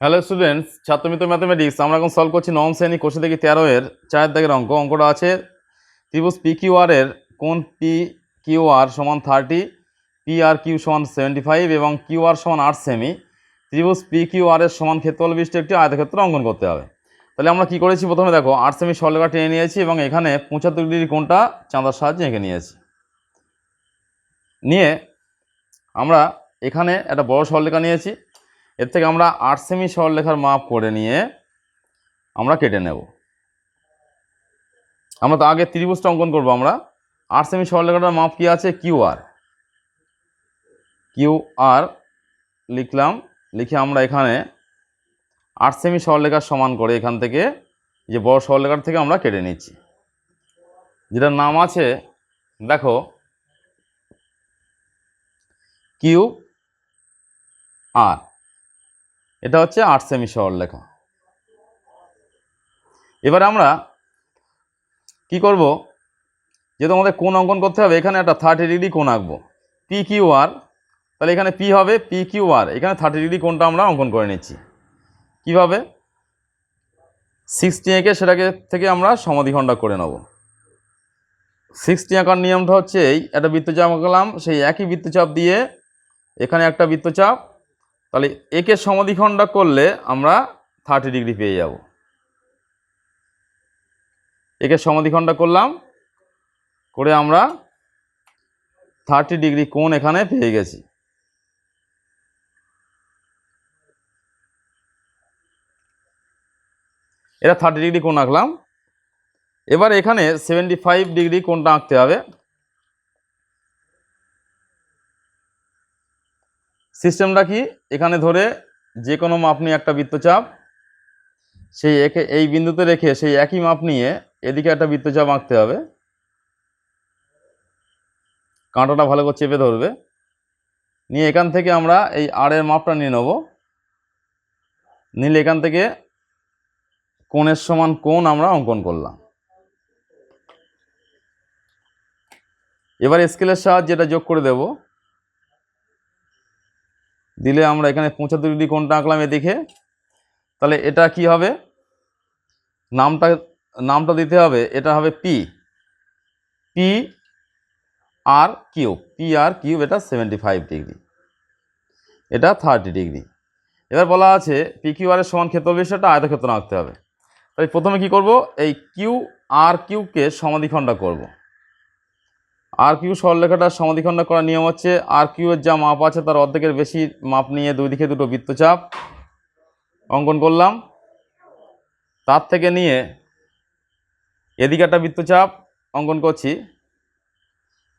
Hello students, ছাত্রমিত্র mathematics আমরা এখন solve করছি নবম শ্রেণী কোষে থেকে 13 এর 4 দাগের অঙ্কটা আছে ত্রিভুজ পি কিউ আর এর কোণ পি কিউ আর সমান 30, পি আর কিউ সমান 75 এবং কিউ আর সমান 8 সেমি। ত্রিভুজ পি কিউ আর এর সমান ক্ষেত্রফল বিশিষ্ট একটি আয়তক্ষেত্র অঙ্কন করতে হবে। তাহলে আমরা কি করেছি, প্রথমে দেখো 8 সেমি সরলরেখা টেনে নিয়েছি এবং এখানে 75 ডিগ্রি কোণটা চাঁদার সাহায্যে এঁকে নিয়েছি। নিয়ে আমরা এখানে একটা বড় সরলরেখা নিয়েছি, এর থেকে আমরা 8 সেমি সরলরেখার মাপ করে নিয়ে আমরা কেটে নেব। আমরা তো আগে ত্রিভুজটা অঙ্কন করবো। আমরা 8 সেমি সরলরেখাটার মাপ কি আছে, কিউ আর লিখলাম। লিখে আমরা এখানে 8 সেমি সরলরেখার সমান করে এখান থেকে যে বড় সরলরেখার থেকে আমরা কেটে নিচ্ছি, যেটার নাম আছে দেখো কিউ আর। এটা হচ্ছে 8 সেমি সরলরেখা। এবারে আমরা কি করব, যেহেতু আমাদের কোণ অঙ্কন করতে হবে, এখানে একটা 30 ডিগ্রি কোণ আঁকবো পি কিউ আর। তাহলে এখানে পি হবে পি কিউ আর, এখানে 30 ডিগ্রি কোণটা আমরা অঙ্কন করে নিচ্ছি। কিভাবে, 60 এঁকে সেটাকে থেকে আমরা সমাধিখণ্ডক করে নেব। 60 আঁকার নিয়মটা হচ্ছে এই, একটা বৃত্তচাপ আঁকলাম, সেই একই বৃত্তচাপ দিয়ে এখানে একটা বৃত্তচাপ, তাহলে একে সমাধিখণ্ডক করলে আমরা 30 ডিগ্রি পেয়ে যাব। একে সমাধিখণ্ডক করলাম, করে আমরা 30 ডিগ্রি কোণ এখানে পেয়ে গেছি। এটা 30 ডিগ্রি কোণ আঁকলাম। এবার এখানে 75 ডিগ্রি কোণটা আঁকতে হবে। সিস্টেমটা কি, এখানে ধরে যে কোনো মাপ নিয়ে একটা বৃত্তচাপ, সেই একে এই বিন্দুতে রেখে সেই একই মাপ নিয়ে এদিকে একটা বৃত্তচাপ আঁকতে হবে। কাঁটাটা ভালো করে চেপে ধরবে, নিয়ে এখান থেকে আমরা এই আর এর মাপটা নিয়ে নেব। নিলে এখান থেকে কোণের সমান কোণ আমরা অঙ্কন করলাম। এবার স্কেলের সাহায্যে এটা যোগ করে দেব। দিলে আমরা এখানে 75 ডিগ্রি কোণটা আঁকলাম এদিকে। তাহলে এটা কি হবে, নামটা দিতে হবে, এটা হবে পি আর কিউব। এটা 75 ডিগ্রি, এটা 30 ডিগ্রি। এবার বলা আছে পি কিউ আর এর সমান ক্ষেত্রফল বিশিষ্ট একটা আয়তক্ষেত্র আঁকতে হবে। তাই প্রথমে কি করব, এই কিউ আর কিউকে সমাধিখণ্ডক করব। আর কিউ সরলরেখাটার সমাধিখণ্ডক করার নিয়ম হচ্ছে, আর কিউ এর যা মাপ আছে তার অর্ধেকের বেশি মাপ নিয়ে দুই দিকে দুটো বৃত্তচাপ অঙ্কন করলাম। তার থেকে নিয়ে এদিকে একটা বৃত্তচাপ অঙ্কন করছি,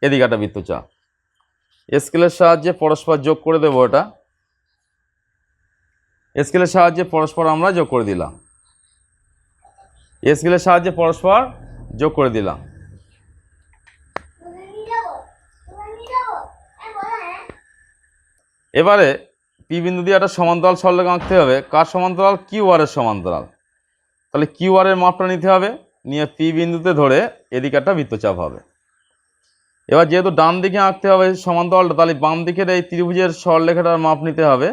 এদিকে একটা বৃত্তচাপ। স্কেলের সাহায্যে পরস্পর যোগ করে দেবো। এটা স্কেলের সাহায্যে পরস্পর আমরা যোগ করে দিলাম। স্কেলের সাহায্যে পরস্পর যোগ করে দিলাম। এবারে পি বিন্দু দিয়ে একটা সমান্তরাল সরলরেখা আঁকতে হবে। কার সমান্তরাল, কিউ আর এর সমান্তরাল। তাহলে কিউ আর এর মাপটা নিতে হবে, নিয়ে পি বিন্দুতে ধরে এদিকে একটা বৃত্তচাপ হবে। এবার যেহেতু ডান দিকে আঁকতে হবে সমান্তরালটা, তাহলে বাম দিকের এই ত্রিভুজের সরলরেখাটার মাপ নিতে হবে।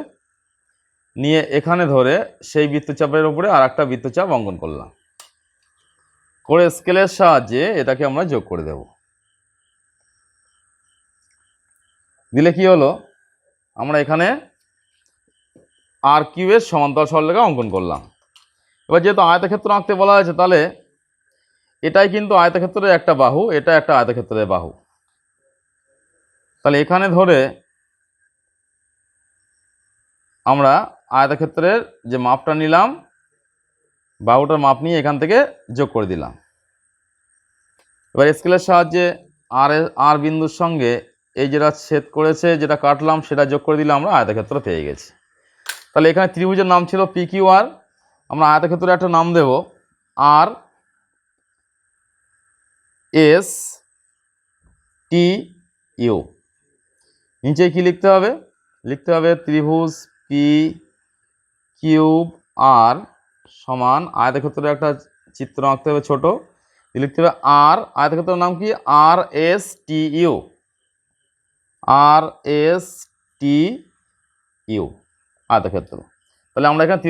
নিয়ে এখানে ধরে সেই বৃত্তচাপের উপরে আর একটা বৃত্তচাপ অঙ্কন করলাম, করে স্কেলের সাহায্যে এটাকে আমরা যোগ করে দেব। দিলে কি হলো, আমরা এখানে আর কিউ এর সমান্তরাল সরলরেখা অঙ্কন করলাম। এবার যেহেতু আয়তক্ষেত্র আঁকতে বলা হয়েছে, তাহলে এটাই কিন্তু আয়তক্ষেত্রের একটা বাহু, এটা একটা আয়তক্ষেত্রের বাহু। তাহলে এখানে ধরে আমরা আয়তক্ষেত্রের যে মাপটা নিলাম, বাহুটার মাপ নিয়ে এখান থেকে যোগ করে দিলাম। এবার স্কেলের সাহায্যে আর বিন্দুর সঙ্গে এই যেটা ছেদ করেছে, যেটা কাটলাম, সেটা যোগ করে দিলে আমরা আয়তক্ষেত্র পেয়ে গেছি। তাহলে এখানে ত্রিভুজের নাম ছিল পি কিউ আর, আমরা আয়তক্ষেত্রের একটা নাম দেব আর এস টি ইউ। নিচে কি লিখতে হবে, লিখতে হবে ত্রিভুজ পি কিউব আর সমান, আয়তক্ষেত্রের একটা চিত্র আঁকতে হবে ছোট, লিখতে হবে আর, আয়তক্ষেত্রের নাম কি, আর এস টি ইউ, আর এস টি ইউ আয়তক্ষেত্র। তাহলে আমরা এখানে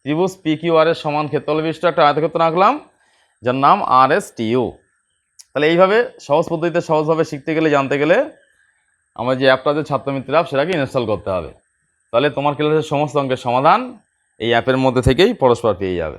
ত্রিভুজ PQR এর সমান ক্ষেত্রফল বিশিষ্ট একটা আয়তক্ষেত্র আঁকলাম, যার নাম RSTU। তাহলে এইভাবে সহজ পদ্ধতিতে সহজভাবে শিখতে গেলে, জানতে গেলে আমার যে অ্যাপটা আছে ছাত্রমিত্র অ্যাপ, সেটাকে ইনস্টল করতে হবে। তাহলে তোমার ক্লাসের সমস্ত অঙ্কের সমাধান এই অ্যাপের মধ্যে থেকেই পরস্পর পেয়ে যাবে।